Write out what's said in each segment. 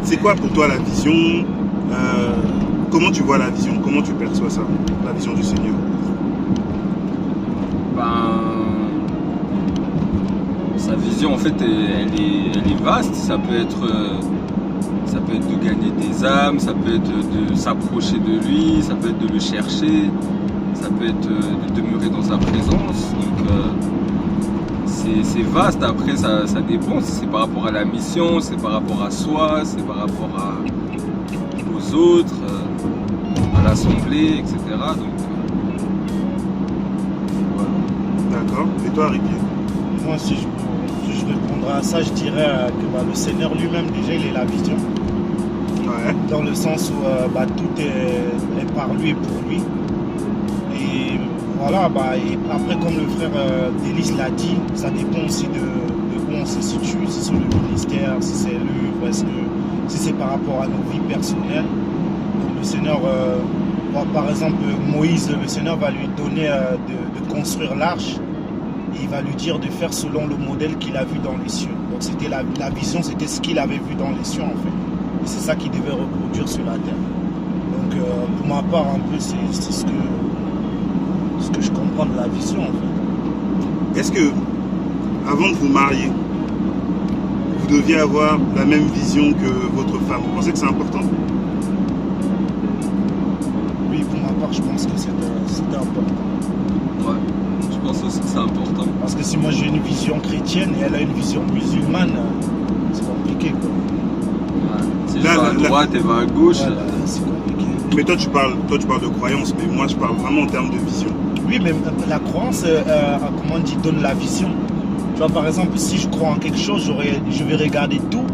C'est quoi pour toi la vision? Comment tu vois la vision? Comment tu perçois ça, la vision du Seigneur? Sa vision en fait elle est vaste. Ça peut être de gagner des âmes, ça peut être de s'approcher de lui, ça peut être de le chercher, ça peut être de demeurer dans sa présence. Donc c'est vaste. Après ça dépend, c'est par rapport à la mission, c'est par rapport à soi, c'est par rapport aux autres, à l'assemblée, etc. Donc voilà. D'accord. Et toi, Rivier? Moi, si je répondrais à ça, je dirais que le Seigneur lui-même, déjà, il est la vision. Ouais. Dans le sens où tout est par lui et pour lui. Et voilà, et après, comme le frère Délice l'a dit, ça dépend aussi de où on se situe, si c'est sur le ministère, si c'est l'œuvre, si c'est par rapport à nos vies personnelles. Donc le Seigneur, par exemple, Moïse, le Seigneur va lui donner de construire l'arche. Et il va lui dire de faire selon le modèle qu'il a vu dans les cieux. Donc c'était la vision, c'était ce qu'il avait vu dans les cieux en fait. Et c'est ça qu'il devait reproduire sur la terre. Donc pour ma part un peu c'est ce que je comprends de la vision en fait. Est-ce que, avant de vous marier, vous deviez avoir la même vision que votre femme? Vous pensez que c'est important? Oui, pour ma part je pense que c'était important. Ouais. Je pense aussi que c'est important. Parce que si moi j'ai une vision chrétienne et elle a une vision musulmane, c'est compliqué quoi. Ouais. Si je vais à droite et va à gauche. C'est compliqué. Mais toi tu parles de croyance, mais moi je parle vraiment en termes de vision. Oui, mais la croyance, comment on dit, donne la vision. Tu vois, par exemple, si je crois en quelque chose, je vais regarder tout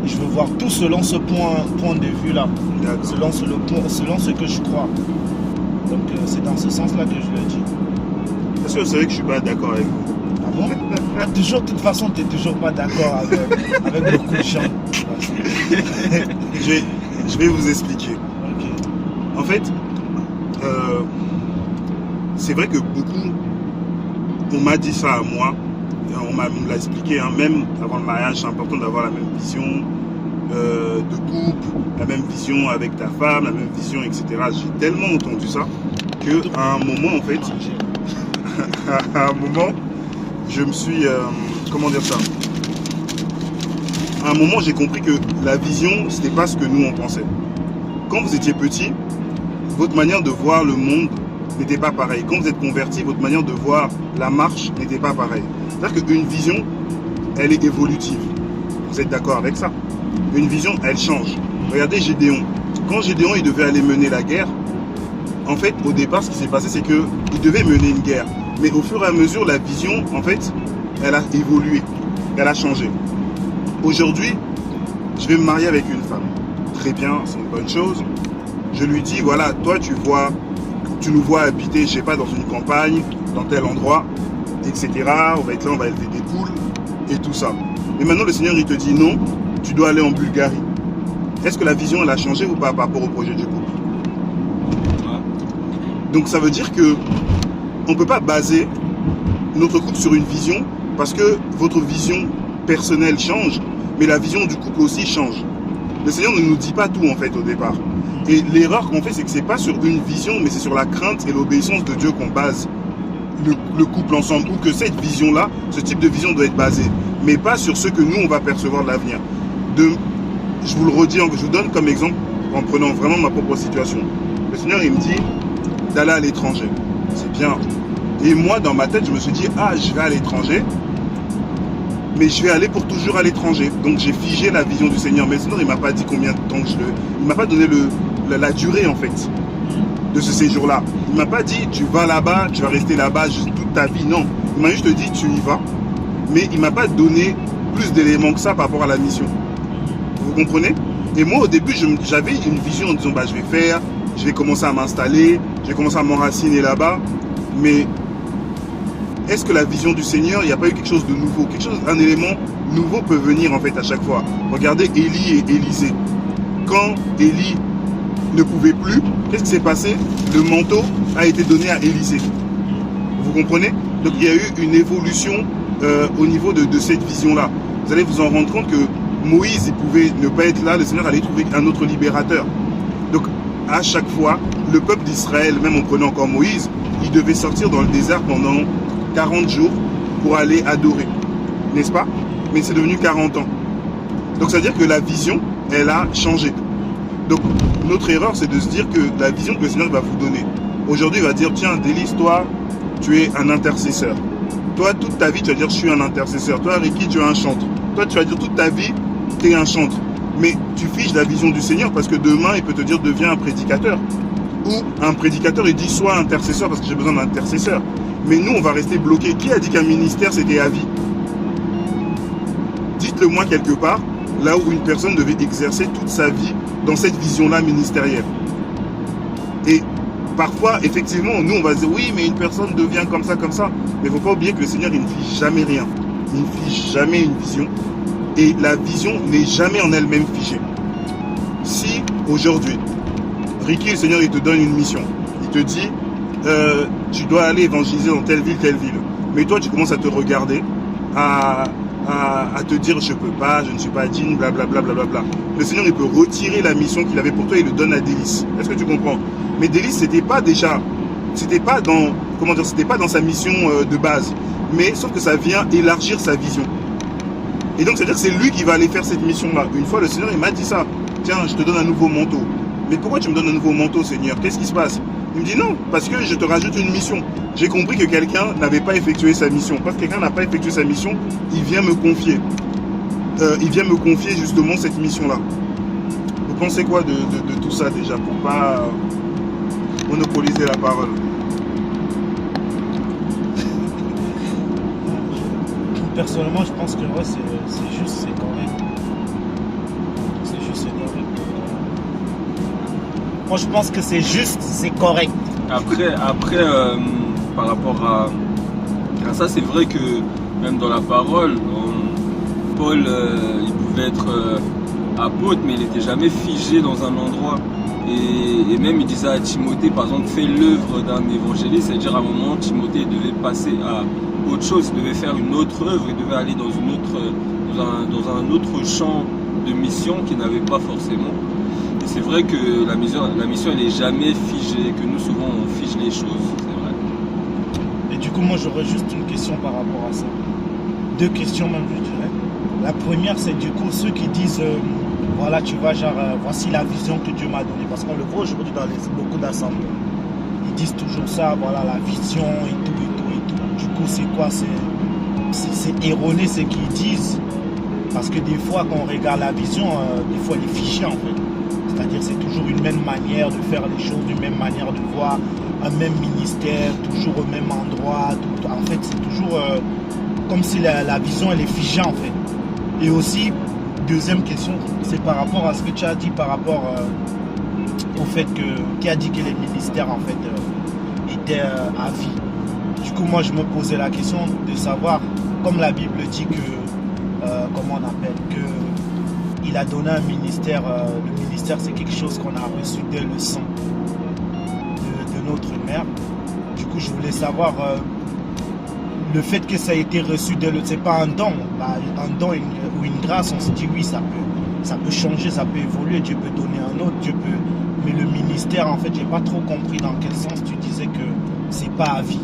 et je veux voir tout selon ce point de vue-là. Selon ce que je crois. Donc c'est dans ce sens-là que je le dis. Parce que vous savez que je suis pas d'accord avec vous. Ah bon? Toujours, de toute façon, tu n'es toujours pas d'accord avec beaucoup de gens. Je vais vous expliquer. Okay. En fait, c'est vrai que beaucoup, on m'a dit ça à moi, on me l'a expliqué, hein, même avant le mariage, c'est important d'avoir la même vision de couple, la même vision avec ta femme, la même vision, etc. J'ai tellement entendu ça qu'à un moment, en fait, à un moment, je me suis... comment dire ça? À un moment, j'ai compris que la vision, c'était pas ce que nous, on pensait. Quand vous étiez petit, votre manière de voir le monde n'était pas pareille. Quand vous êtes converti, votre manière de voir la marche n'était pas pareille. C'est-à-dire qu'une vision, elle est évolutive. Vous êtes d'accord avec ça? Une vision, elle change. Regardez Gédéon. Quand Gédéon, il devait aller mener la guerre, en fait, au départ, ce qui s'est passé, c'est qu'il devait mener une guerre. Mais au fur et à mesure, la vision, en fait, elle a évolué. Elle a changé. Aujourd'hui, je vais me marier avec une femme. Très bien, c'est une bonne chose. Je lui dis, voilà, toi, tu nous vois habiter, je sais pas, dans une campagne, dans tel endroit, etc. On va être là, on va élever des poules et tout ça. Mais maintenant, le Seigneur, il te dit, non, tu dois aller en Bulgarie. Est-ce que la vision, elle a changé ou pas par rapport au projet du couple? Donc ça veut dire que on ne peut pas baser notre couple sur une vision parce que votre vision personnelle change, mais la vision du couple aussi change. Le Seigneur ne nous dit pas tout en fait au départ. Et l'erreur qu'on fait, c'est que c'est pas sur une vision, mais c'est sur la crainte et l'obéissance de Dieu qu'on base le couple ensemble. Ou que cette vision-là, ce type de vision doit être basée, mais pas sur ce que nous on va percevoir de l'avenir. Je vous le redis, je vous donne comme exemple en prenant vraiment ma propre situation. Le Seigneur il me dit d'aller à l'étranger. C'est bien. Et moi, dans ma tête, je me suis dit, ah, je vais à l'étranger, mais je vais aller pour toujours à l'étranger. Donc, j'ai figé la vision du Seigneur. Mais sinon, il ne m'a pas dit combien de temps il ne m'a pas donné la durée, en fait, de ce séjour-là. Il ne m'a pas dit, tu vas là-bas, tu vas rester là-bas toute ta vie. Non. Il m'a juste dit, tu y vas. Mais il ne m'a pas donné plus d'éléments que ça par rapport à la mission. Vous comprenez? Et moi, au début, j'avais une vision en disant, bah, je vais commencer à m'installer, je vais commencer à m'enraciner là-bas, mais est-ce que la vision du Seigneur, il n'y a pas eu quelque chose de nouveau? Un élément nouveau peut venir en fait à chaque fois. Regardez Élie et Élisée. Quand Élie ne pouvait plus, qu'est-ce qui s'est passé? Le manteau a été donné à Élisée. Vous comprenez? Donc il y a eu une évolution au niveau de cette vision-là. vous allez vous en rendre compte que Moïse, il pouvait ne pas être là, le Seigneur allait trouver un autre libérateur. Donc, à chaque fois, le peuple d'Israël, même en prenant encore Moïse, il devait sortir dans le désert pendant 40 jours pour aller adorer. N'est-ce pas? Mais c'est devenu 40 ans. Donc, ça veut dire que la vision, elle a changé. Donc, notre erreur, c'est de se dire que la vision que le Seigneur va vous donner, aujourd'hui, il va dire, tiens, Délice, toi, tu es un intercesseur. Toi, toute ta vie, tu vas dire, je suis un intercesseur. Toi, Ricky, tu es un chantre. Toi, tu vas dire, toute ta vie, tu es un chantre. Mais tu fiches la vision du Seigneur parce que demain, il peut te dire, deviens un prédicateur. Ou un prédicateur, il dit, sois intercesseur parce que j'ai besoin d'un intercesseur. Mais nous, on va rester bloqués. Qui a dit qu'un ministère, c'était à vie? Dites-le moi quelque part, là où une personne devait exercer toute sa vie dans cette vision-là ministérielle. Et parfois, effectivement, nous, on va se dire, oui, mais une personne devient comme ça. Mais il ne faut pas oublier que le Seigneur, il ne fige jamais rien. Il ne fige jamais une vision. Et la vision n'est jamais en elle-même figée. Si, aujourd'hui, Ricky, le Seigneur, il te donne une mission. Il te dit, tu dois aller évangéliser dans telle ville. Mais toi, tu commences à te regarder, à te dire, je peux pas, je ne suis pas digne, blablabla. Le Seigneur, il peut retirer la mission qu'il avait pour toi et le donne à Délice. Est-ce que tu comprends? Mais Délice, c'était pas dans sa mission de base. Mais sauf que ça vient élargir sa vision. Et donc, c'est-à-dire que c'est lui qui va aller faire cette mission-là. Une fois, le Seigneur, il m'a dit ça. Tiens, je te donne un nouveau manteau. Mais pourquoi tu me donnes un nouveau manteau, Seigneur? Qu'est-ce qui se passe? Il me dit non, parce que je te rajoute une mission. J'ai compris que quelqu'un n'avait pas effectué sa mission. Parce que quelqu'un n'a pas effectué sa mission, il vient me confier. Justement cette mission-là. Vous pensez quoi de tout ça déjà, pour pas monopoliser la parole? Personnellement, je pense que ouais, c'est juste, c'est correct. C'est juste, c'est correct. Moi, je pense que c'est juste, c'est correct. Après, par rapport à ça, c'est vrai que même dans la parole, Paul, il pouvait être apôtre, mais il n'était jamais figé dans un endroit. Et même il disait à Timothée, par exemple, fais l'œuvre d'un évangéliste, c'est-à-dire à un moment, Timothée devait passer à autre chose, il devait faire une autre œuvre, il devait aller dans un autre champ de mission qu'il n'avait pas forcément. Et c'est vrai que la mission elle n'est jamais figée, que nous souvent on fige les choses, c'est vrai. Et du coup, moi j'aurais juste une question par rapport à ça. Deux questions même, je dirais. La première, c'est du coup ceux qui disent voilà, tu vois, genre, voici la vision que Dieu m'a donnée. Parce qu'on le voit aujourd'hui dans beaucoup d'assemblées. Ils disent toujours ça, voilà, la vision et tout. Du coup, c'est quoi? C'est erroné ce qu'ils disent. Parce que des fois, quand on regarde la vision, des fois, elle est figée, en fait. C'est-à-dire, c'est toujours une même manière de faire les choses, une même manière de voir, un même ministère, toujours au même endroit. En fait, c'est toujours comme si la vision, elle est figée, en fait. Et aussi, deuxième question, c'est par rapport à ce que tu as dit, par rapport au fait qui a dit que les ministères en fait étaient à vie. Du coup, moi, je me posais la question de savoir, comme la Bible dit que, comment on appelle, que il a donné un ministère. Le ministère, c'est quelque chose qu'on a reçu dès le sang de notre mère. Du coup, je voulais savoir. Le fait que ça a été reçu c'est pas un don, un don ou une grâce, on se dit oui, ça peut changer, ça peut évoluer, Dieu peut donner un autre, mais le ministère, en fait, j'ai pas trop compris dans quel sens tu disais que c'est pas à vie.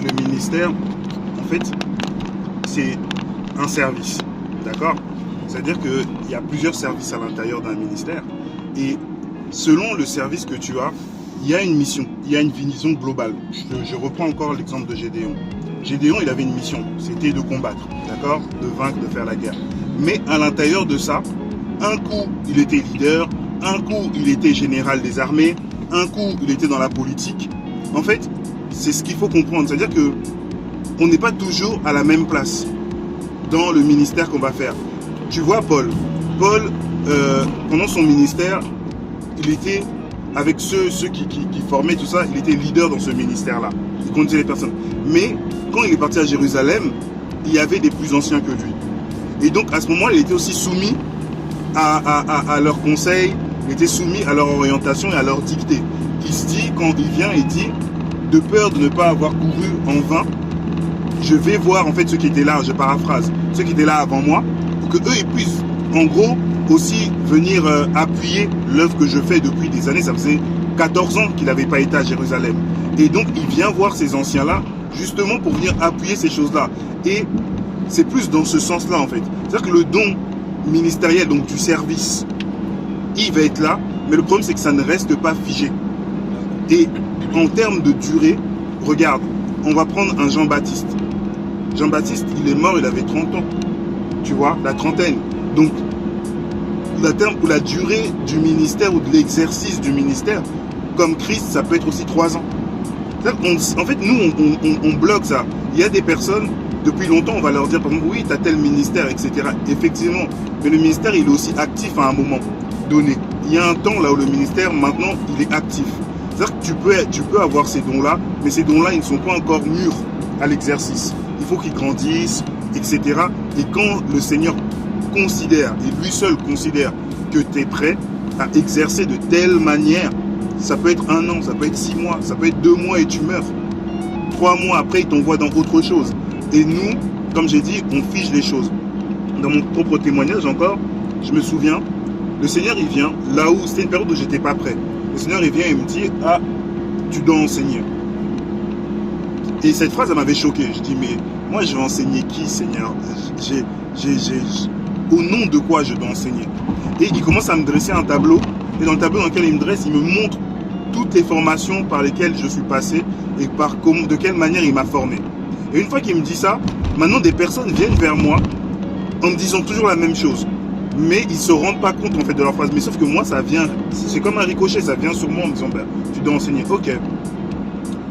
Le ministère, en fait, c'est un service, d'accord? C'est-à-dire qu'il y a plusieurs services à l'intérieur d'un ministère, et selon le service que tu as, il y a une mission, il y a une vision globale. Je reprends encore l'exemple de Gédéon. Gédéon, il avait une mission, c'était de combattre, d'accord? De vaincre, de faire la guerre. Mais à l'intérieur de ça, un coup, il était leader, un coup, il était général des armées, un coup, il était dans la politique. En fait, c'est ce qu'il faut comprendre. C'est-à-dire que on n'est pas toujours à la même place dans le ministère qu'on va faire. Tu vois Paul, pendant son ministère, il était avec ceux qui formaient tout ça, il était leader dans ce ministère-là. Il conduisait les personnes. Mais quand il est parti à Jérusalem, il y avait des plus anciens que lui. Et donc à ce moment-là, il était aussi soumis à leurs conseils, il était soumis à leur orientation et à leur dictée. Il se dit, quand il vient, il dit, de peur de ne pas avoir couru en vain, je vais voir en fait ceux qui étaient là, je paraphrase, ceux qui étaient là avant moi, pour que eux ils puissent en gros aussi venir appuyer l'œuvre que je fais depuis des années. Ça faisait 14 ans qu'il n'avait pas été à Jérusalem. Et donc il vient voir ces anciens-là justement pour venir appuyer ces choses-là. Et c'est plus dans ce sens-là en fait. C'est-à-dire que le don ministériel, donc du service, il va être là, mais le problème c'est que ça ne reste pas figé. Et en termes de durée, regarde, on va prendre un Jean-Baptiste. Jean-Baptiste, il est mort, il avait 30 ans. Tu vois, la trentaine. Donc, la durée du ministère ou de l'exercice du ministère, comme Christ, ça peut être aussi 3 ans. En fait, nous, on bloque ça. Il y a des personnes, depuis longtemps, on va leur dire, par exemple, oui, tu as tel ministère, etc. Effectivement, mais le ministère, il est aussi actif à un moment donné. Il y a un temps là où le ministère, maintenant, il est actif. C'est-à-dire que tu peux avoir ces dons-là, mais ces dons-là, ils ne sont pas encore mûrs à l'exercice. Il faut qu'ils grandissent, etc. Et quand le Seigneur considère, et lui seul considère que tu es prêt à exercer de telle manière, ça peut être 1 an, ça peut être 6 mois, ça peut être 2 mois et tu meurs. 3 mois après, il t'envoie dans autre chose. Et nous, comme j'ai dit, on fige les choses. Dans mon propre témoignage encore, je me souviens, le Seigneur, il vient là où, c'était une période où j'étais pas prêt. Le Seigneur, il vient et me dit, ah, tu dois enseigner. Et cette phrase, elle m'avait choqué. Je dis, mais moi, je vais enseigner qui, Seigneur? Au nom de quoi je dois enseigner? Et il commence à me dresser un tableau. Et dans le tableau dans lequel il me dresse, il me montre toutes les formations par lesquelles je suis passé et de quelle manière il m'a formé. Et une fois qu'il me dit ça, maintenant des personnes viennent vers moi en me disant toujours la même chose. Mais ils ne se rendent pas compte en fait de leur phrase. Mais sauf que moi, ça vient, c'est comme un ricochet, ça vient sur moi en me disant, ben, tu dois enseigner. Ok,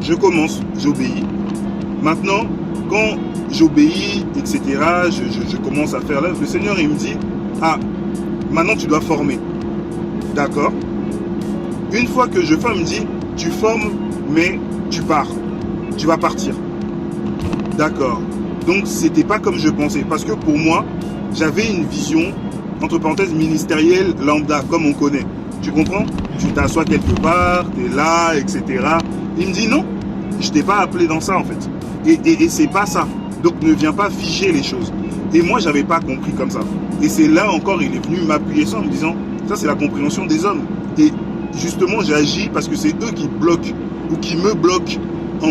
je commence, j'obéis. Maintenant, quand j'obéis, etc., je commence à faire l'œuvre, le Seigneur, il me dit, ah, maintenant tu dois former. D'accord. Une fois que je forme, il me dit, tu formes, mais tu pars. Tu vas partir. D'accord. Donc, c'était pas comme je pensais. Parce que pour moi, j'avais une vision, entre parenthèses, ministérielle, lambda, comme on connaît. Tu comprends? Tu t'assois quelque part, tu es là, etc. Il me dit non, je t'ai pas appelé dans ça en fait. Et c'est pas ça. Donc ne viens pas figer les choses. Et moi, j'avais pas compris comme ça. Et c'est là encore, il est venu m'appuyer ça en me disant, ça c'est la compréhension des hommes. Et justement, j'ai agi parce que c'est eux qui bloquent ou qui me bloquent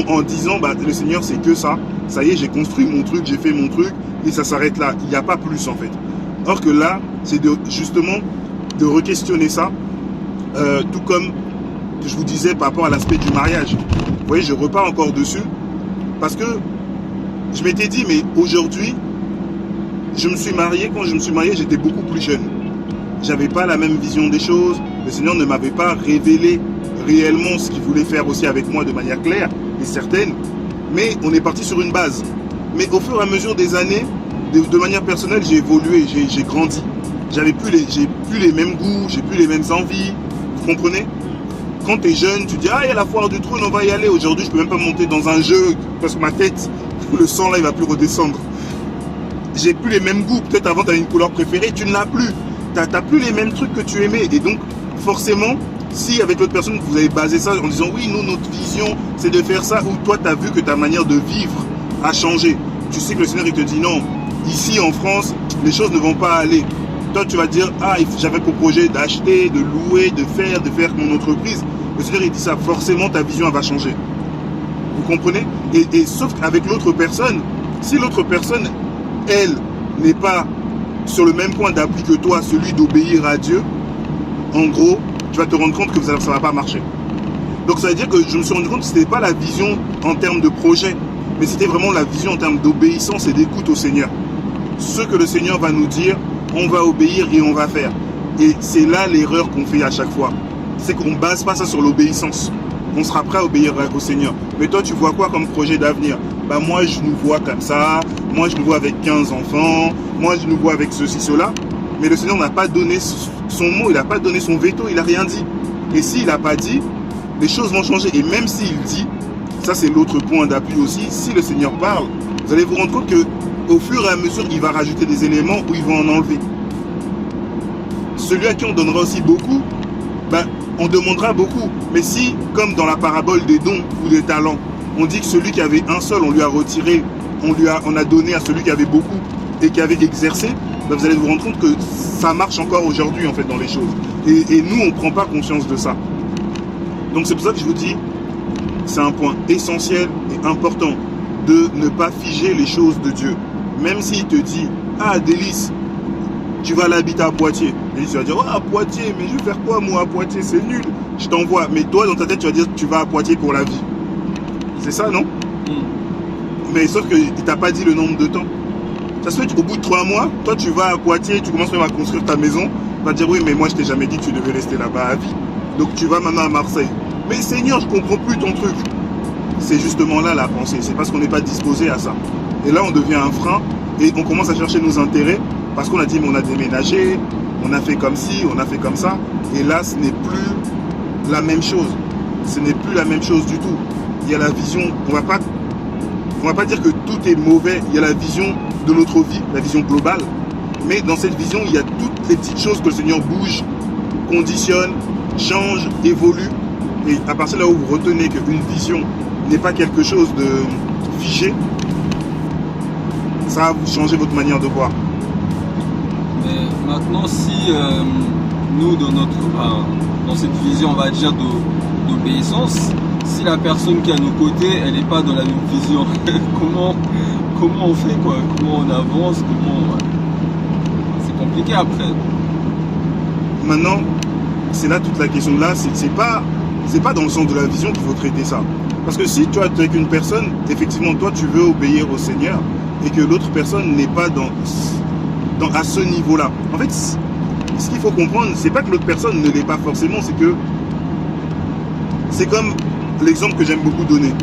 en disant, bah, le Seigneur, c'est que ça. Ça y est, j'ai construit mon truc, j'ai fait mon truc et ça s'arrête là. Il n'y a pas plus en fait. Or que là, c'est justement de re-questionner ça, tout comme je vous disais par rapport à l'aspect du mariage. Vous voyez, je repars encore dessus parce que je m'étais dit, mais aujourd'hui, je me suis marié. Quand je me suis marié, j'étais beaucoup plus jeune. J'avais pas la même vision des choses. Le Seigneur ne m'avait pas révélé réellement ce qu'il voulait faire aussi avec moi de manière claire et certaine. Mais on est parti sur une base. Mais au fur et à mesure des années, de manière personnelle, j'ai évolué, j'ai grandi. J'ai plus les mêmes goûts, j'ai plus les mêmes envies. Vous comprenez? Quand tu es jeune, tu dis, ah, il y a la foire du trône, on va y aller. Aujourd'hui, je peux même pas monter dans un jeu parce que ma tête, le sang là, il va plus redescendre. J'ai plus les mêmes goûts. Peut-être avant, tu as une couleur préférée, tu ne l'as plus. Tu n'as plus les mêmes trucs que tu aimais. Et donc, forcément, si avec l'autre personne, vous avez basé ça en disant, oui, nous, notre vision, c'est de faire ça, ou toi, tu as vu que ta manière de vivre a changé. Tu sais que le Seigneur, il te dit, non, ici, en France, les choses ne vont pas aller. Toi, tu vas dire, ah, j'avais pour projet d'acheter, de louer, de faire mon entreprise. Le Seigneur, il dit ça, forcément, ta vision, elle va changer. Vous comprenez? Et sauf qu'avec l'autre personne, si l'autre personne, elle, n'est pas sur le même point d'appui que toi, celui d'obéir à Dieu, en gros, tu vas te rendre compte que ça ne va pas marcher. Donc ça veut dire que je me suis rendu compte que ce n'était pas la vision en termes de projet, mais c'était vraiment la vision en termes d'obéissance et d'écoute au Seigneur. Ce que le Seigneur va nous dire, on va obéir et on va faire. Et c'est là l'erreur qu'on fait à chaque fois. C'est qu'on ne base pas ça sur l'obéissance. On sera prêt à obéir au Seigneur. Mais toi, tu vois quoi comme projet d'avenir? Bah moi, je nous vois comme ça. Moi, je nous vois avec 15 enfants. Moi, je nous vois avec ceci, cela. Mais le Seigneur n'a pas donné son mot. Il n'a pas donné son veto. Il n'a rien dit. Et s'il n'a pas dit, les choses vont changer. Et même s'il dit, ça c'est l'autre point d'appui aussi, si le Seigneur parle, vous allez vous rendre compte que au fur et à mesure, il va rajouter des éléments ou il va en enlever. Celui à qui on donnera aussi beaucoup, ben, on demandera beaucoup. Mais si, comme dans la parabole des dons ou des talents, on dit que celui qui avait un seul, on lui a retiré on a donné à celui qui avait beaucoup et qui avait exercé, ben vous allez vous rendre compte que ça marche encore aujourd'hui en fait dans les choses. Et nous, on ne prend pas conscience de ça. Donc c'est pour ça que je vous dis, c'est un point essentiel et important de ne pas figer les choses de Dieu. Même s'il te dit, ah Délice, tu vas aller habiter à Poitiers. Délice, tu vas dire, ah Poitiers, mais je vais faire quoi moi à Poitiers, c'est nul. Je t'envoie. Mais toi, dans ta tête, tu vas dire, tu vas à Poitiers pour la vie. C'est ça, non? Mais sauf qu'il ne t'a pas dit le nombre de temps. Ça se fait qu'au bout de 3 mois, toi tu vas à Poitiers, tu commences même à construire ta maison, tu vas dire oui mais moi je t'ai jamais dit que tu devais rester là-bas à vie. Donc tu vas maintenant à Marseille. Mais Seigneur, je comprends plus ton truc. C'est justement là la pensée, c'est parce qu'on n'est pas disposé à ça. Et là on devient un frein et on commence à chercher nos intérêts parce qu'on a dit mais on a déménagé, on a fait comme ci, on a fait comme ça. Et là ce n'est plus la même chose. Ce n'est plus la même chose du tout. Il y a la vision, on va pas dire que tout est mauvais, il y a la vision de notre vie, la vision globale, mais dans cette vision, il y a toutes les petites choses que le Seigneur bouge, conditionne, change, évolue, et à partir de là où vous retenez qu'une vision n'est pas quelque chose de figé, ça va vous changer votre manière de voir. Mais maintenant, si nous, dans cette vision, on va dire, d'obéissance, si la personne qui est à nos côtés, elle n'est pas dans la même vision, comment on fait quoi? Comment on avance? C'est compliqué après. Maintenant, c'est là toute la question. Là, c'est pas dans le sens de la vision qu'il faut traiter ça. Parce que si tu es avec une personne, effectivement, toi, tu veux obéir au Seigneur et que l'autre personne n'est pas à ce niveau-là. En fait, ce qu'il faut comprendre, c'est pas que l'autre personne ne l'est pas forcément, c'est que c'est comme l'exemple que j'aime beaucoup donner.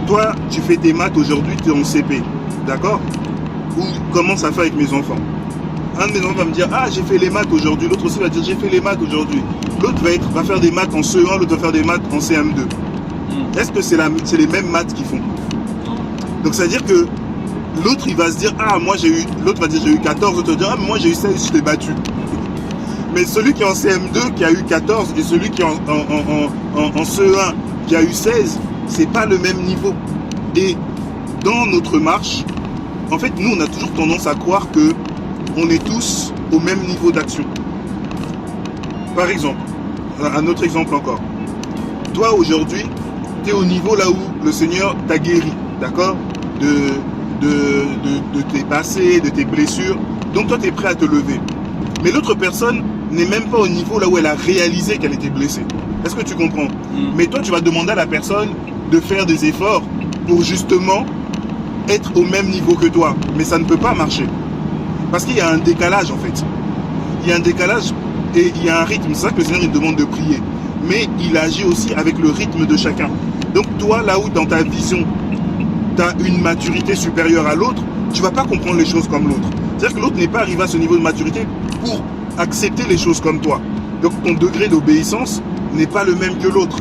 Toi, tu fais tes maths aujourd'hui, tu es en CP, d'accord? Ou comment ça fait avec mes enfants? Un de mes enfants va me dire, ah, j'ai fait les maths aujourd'hui. L'autre aussi va dire, j'ai fait les maths aujourd'hui. L'autre va faire des maths en CE1, l'autre va faire des maths en CM2. Est-ce que c'est les mêmes maths qu'ils font? Donc, ça veut dire que l'autre, il va se dire, ah, moi j'ai eu, l'autre va dire, j'ai eu 14, l'autre va dire, ah, moi j'ai eu 16, je t'ai battu. Mais celui qui est en CM2 qui a eu 14 et celui qui est en CE1 qui a eu 16, c'est pas le même niveau. Et dans notre marche, en fait, nous, on a toujours tendance à croire que on est tous au même niveau d'action. Par exemple, un autre exemple encore. Toi, aujourd'hui, tu es au niveau là où le Seigneur t'a guéri, d'accord, de tes passés, de tes blessures. Donc toi, tu es prêt à te lever. Mais l'autre personne n'est même pas au niveau là où elle a réalisé qu'elle était blessée. Est-ce que tu comprends? Mais toi, tu vas demander à la personne de faire des efforts pour justement être au même niveau que toi. Mais ça ne peut pas marcher. Parce qu'il y a un décalage en fait. Il y a un décalage et il y a un rythme. C'est ça que le Seigneur il demande de prier. Mais il agit aussi avec le rythme de chacun. Donc toi, là où dans ta vision, tu as une maturité supérieure à l'autre, tu ne vas pas comprendre les choses comme l'autre. C'est-à-dire que l'autre n'est pas arrivé à ce niveau de maturité pour accepter les choses comme toi. Donc ton degré d'obéissance n'est pas le même que l'autre.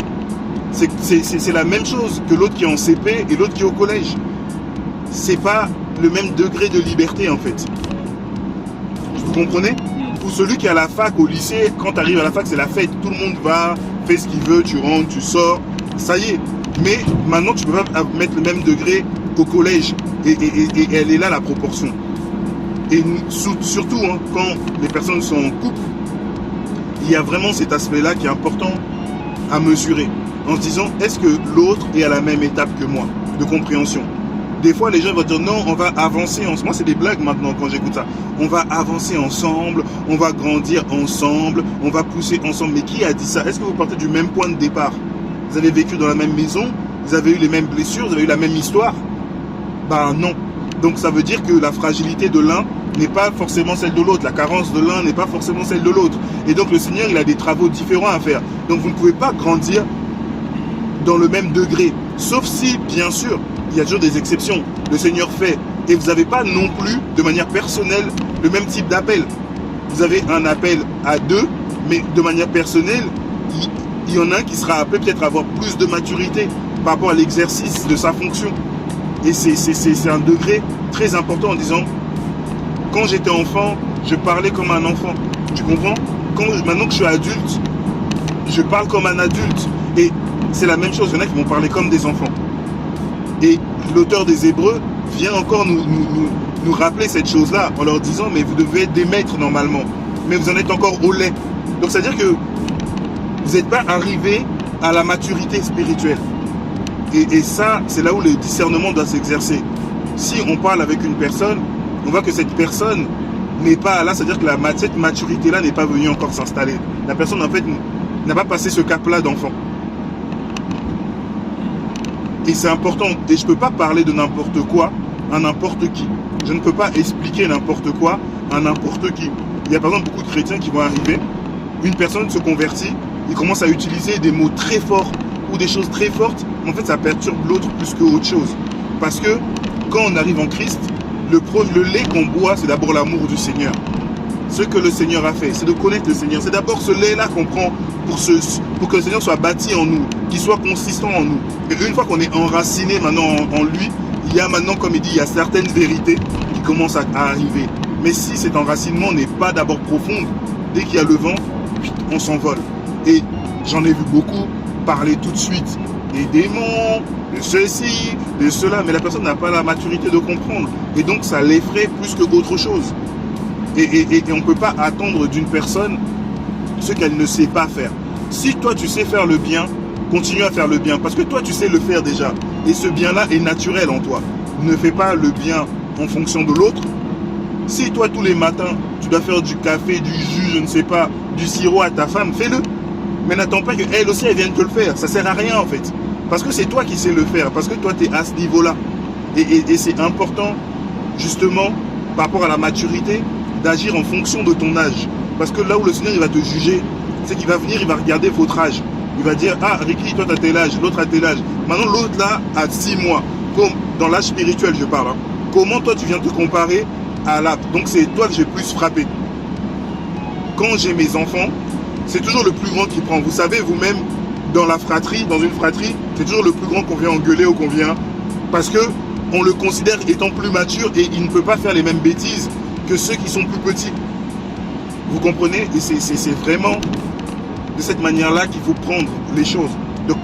C'est la même chose que l'autre qui est en CP et l'autre qui est au collège. C'est pas le même degré de liberté en fait. Vous comprenez? Ou celui qui est à la fac, au lycée, quand tu arrives à la fac, c'est la fête. Tout le monde va, fait ce qu'il veut, tu rentres, tu sors, ça y est. Mais maintenant, tu peux pas mettre le même degré au collège. Et elle est là la proportion. Et surtout, hein, quand les personnes sont en couple, il y a vraiment cet aspect-là qui est important à mesurer. En se disant, est-ce que l'autre est à la même étape que moi de compréhension? Des fois, les gens vont dire, non, on va avancer ensemble. Moi, c'est des blagues maintenant quand j'écoute ça. On va avancer ensemble, on va grandir ensemble, on va pousser ensemble. Mais qui a dit ça? Est-ce que vous partez du même point de départ? Vous avez vécu dans la même maison, vous avez eu les mêmes blessures, vous avez eu la même histoire? Ben non. Donc ça veut dire que la fragilité de l'un n'est pas forcément celle de l'autre. La carence de l'un n'est pas forcément celle de l'autre. Et donc le Seigneur, il a des travaux différents à faire. Donc vous ne pouvez pas grandir dans le même degré. Sauf si, bien sûr, il y a toujours des exceptions. Le Seigneur fait. Et vous n'avez pas non plus, de manière personnelle, le même type d'appel. Vous avez un appel à deux, mais de manière personnelle, il y en a un qui sera appelé peut-être à avoir plus de maturité par rapport à l'exercice de sa fonction. Et c'est un degré très important en disant, quand j'étais enfant, je parlais comme un enfant. Tu comprends? Maintenant que je suis adulte, je parle comme un adulte. Et c'est la même chose, il y en a qui vont parler comme des enfants. Et l'auteur des Hébreux vient encore nous rappeler cette chose-là en leur disant mais vous devez être des maîtres normalement, mais vous en êtes encore au lait. Donc c'est-à-dire que vous n'êtes pas arrivé à la maturité spirituelle. Et ça, c'est là où le discernement doit s'exercer. Si on parle avec une personne, on voit que cette personne n'est pas là, c'est-à-dire que cette maturité-là n'est pas venue encore s'installer. La personne, en fait, n'a pas passé ce cap-là d'enfant. Et c'est important. Et je ne peux pas parler de n'importe quoi à n'importe qui. Je ne peux pas expliquer n'importe quoi à n'importe qui. Il y a par exemple beaucoup de chrétiens qui vont arriver, une personne se convertit, il commence à utiliser des mots très forts ou des choses très fortes, mais en fait ça perturbe l'autre plus qu'autre chose. Parce que quand on arrive en Christ, le lait qu'on boit, c'est d'abord l'amour du Seigneur. Ce que le Seigneur a fait, c'est de connaître le Seigneur. C'est d'abord ce lait-là qu'on prend pour que le Seigneur soit bâti en nous, qu'il soit consistant en nous. Et une fois qu'on est enraciné maintenant en lui, il y a maintenant, comme il dit, il y a certaines vérités qui commencent à arriver. Mais si cet enracinement n'est pas d'abord profond, dès qu'il y a le vent, on s'envole. Et j'en ai vu beaucoup parler tout de suite des démons, de ceci, de cela, mais la personne n'a pas la maturité de comprendre. Et donc ça l'effraie plus que autre chose. Et on ne peut pas attendre d'une personne ce qu'elle ne sait pas faire. Si toi tu sais faire le bien, continue à faire le bien, parce que toi tu sais le faire déjà. Et ce bien-là est naturel en toi. Ne fais pas le bien en fonction de l'autre. Si toi tous les matins tu dois faire du café, du jus, je ne sais pas, du sirop à ta femme, fais-le. Mais n'attends pas qu'elle aussi elle vienne te le faire. Ça sert à rien en fait. Parce que c'est toi qui sais le faire. Parce que toi tu es à ce niveau-là. Et c'est important justement par rapport à la maturité d'agir en fonction de ton âge. Parce que là où le Seigneur il va te juger, c'est qu'il va venir, il va regarder votre âge. Il va dire, ah Ricky, toi tu as tel âge, l'autre a tel âge. Maintenant l'autre là a 6 mois. Comme dans l'âge spirituel je parle. Hein. Comment toi tu viens te comparer à là? Donc c'est toi que j'ai plus frappé. Quand j'ai mes enfants, c'est toujours le plus grand qui prend. Vous savez vous-même, dans la fratrie, dans une fratrie, c'est toujours le plus grand qu'on vient engueuler ou qu'on vient. Parce que on le considère étant plus mature et il ne peut pas faire les mêmes bêtises que ceux qui sont plus petits. Vous comprenez? Et c'est vraiment de cette manière-là qu'il faut prendre les choses. Donc,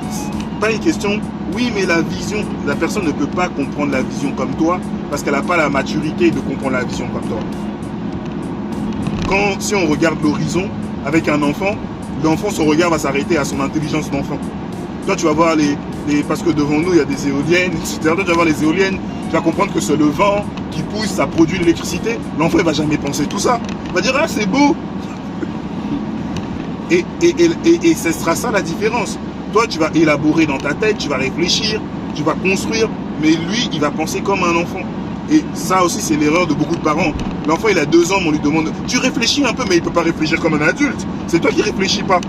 pas une question, oui, mais la vision, la personne ne peut pas comprendre la vision comme toi parce qu'elle n'a pas la maturité de comprendre la vision comme toi. Si on regarde l'horizon avec un enfant, l'enfant, son regard va s'arrêter à son intelligence d'enfant. Toi, tu vas voir parce que devant nous, il y a des éoliennes, etc. Toi, tu vas voir les éoliennes, tu vas comprendre que c'est le vent qui pousse, ça produit l'électricité. L'enfant, il ne va jamais penser tout ça. Il va dire, ah, c'est beau. Et ce sera ça la différence. Toi, tu vas élaborer dans ta tête, tu vas réfléchir, tu vas construire, mais lui, il va penser comme un enfant. Et ça aussi, c'est l'erreur de beaucoup de parents. L'enfant, il a 2 ans, on lui demande, tu réfléchis un peu, mais il ne peut pas réfléchir comme un adulte. C'est toi qui ne réfléchis pas.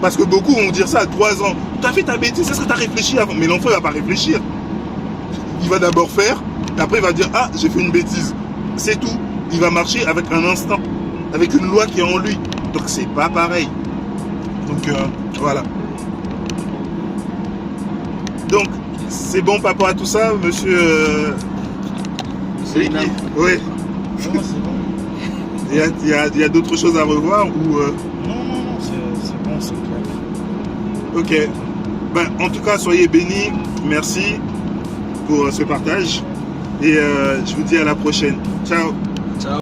Parce que beaucoup vont dire ça à 3 ans. Tu as fait ta bêtise, c'est ce que tu as réfléchi avant. Mais l'enfant, il ne va pas réfléchir. Il va d'abord faire, et après, il va dire, ah, j'ai fait une bêtise. C'est tout. Il va marcher avec un instinct, avec une loi qui est en lui. Donc, c'est pas pareil. Donc, voilà. Donc, c'est bon par rapport à tout ça, monsieur... Oui. Oui. Non, c'est bon. Il y a d'autres choses à revoir ou Non, c'est bon, c'est clair. Ok. Ben, en tout cas, soyez bénis. Merci pour ce partage. Et je vous dis à la prochaine. Ciao. Ciao.